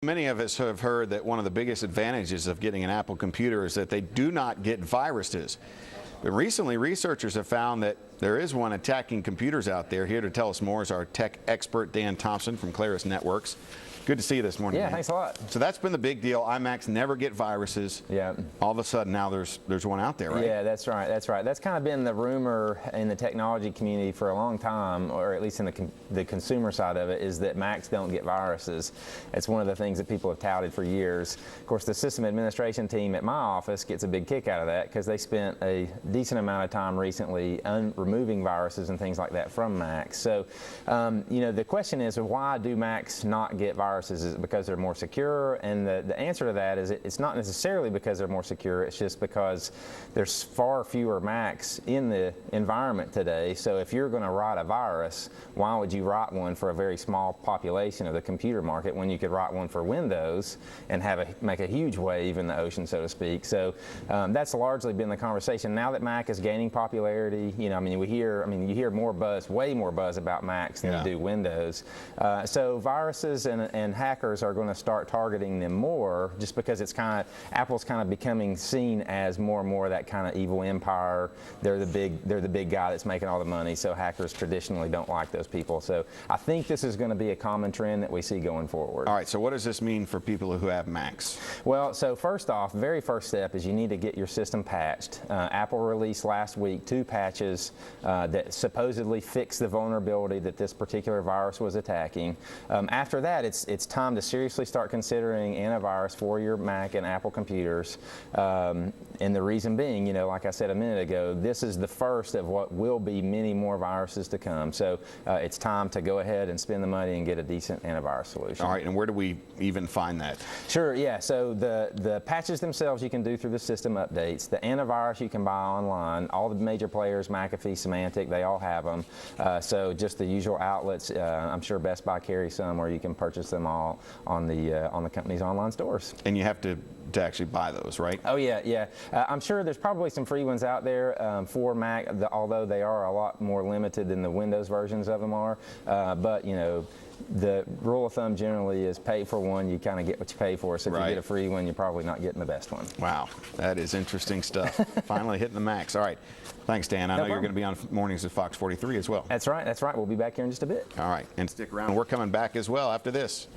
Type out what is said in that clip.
Many of us have heard that one of the biggest advantages of getting an Apple computer is that they do not get viruses. But recently, researchers have found that there is one attacking computers out there. Here to tell us more is our tech expert, Dan Thompson from Claris Networks. Good to see you this morning. Yeah, man. thanks a lot. So that's been the big deal. iMacs never get viruses. Yeah. All of a sudden now there's one out there, right? Yeah, that's right. That's right. That's kind of been the rumor in the technology community for a long time, or at least in the consumer side of it, is that Macs don't get viruses. It's one of the things that people have touted for years. Of course, the system administration team at my office gets a big kick out of that because they spent a decent amount of time recently removing viruses and things like that from Macs. So, you know, the question is, why do Macs not get viruses? Is it because they're more secure? And the answer to that is it's not necessarily because they're more secure. It's just because there's far fewer Macs in the environment today. So if you're going to write a virus, why would you write one for a very small population of the computer market when you could write one for Windows and make a huge wave in the ocean, so to speak? So that's largely been the conversation. Now that Mac is gaining popularity, you know, I mean, you hear more buzz, way more buzz about Macs than you do Windows. So viruses and hackers are going to start targeting them more, just because Apple's kind of becoming seen as more and more of that kind of evil empire. They're the big guy that's making all the money. So hackers traditionally don't like those people. So I think this is going to be a common trend that we see going forward. All right. So what does this mean for people who have Macs? Well, so first off, very first step is you need to get your system patched. Apple released last week 2 patches that supposedly fix the vulnerability that this particular virus was attacking. After that, it's time to seriously start considering antivirus for your Mac and Apple computers. And the reason being, you know, like I said a minute ago, this is the first of what will be many more viruses to come. So it's time to go ahead and spend the money and get a decent antivirus solution. All right, and where do we even find that? Sure, yeah. So the patches themselves you can do through the system updates. The antivirus you can buy online. All the major players, McAfee, Symantec, they all have them. So just the usual outlets. I'm sure Best Buy carries some where you can purchase them all on the company's online stores. And you have to actually buy those, right? Oh yeah, yeah. I'm sure there's probably some free ones out there for Mac, although they are a lot more limited than the Windows versions of them are. But you know, the rule of thumb generally is pay for one, you kind of get what you pay for. So if you get a free one, you're probably not getting the best one. Wow, that is interesting stuff. Finally hitting the Macs. All right. Thanks, Dan. I know you're going to be on Mornings at Fox 43 as well. That's right. That's right. We'll be back here in just a bit. All right. And stick around. We're coming back as well after this.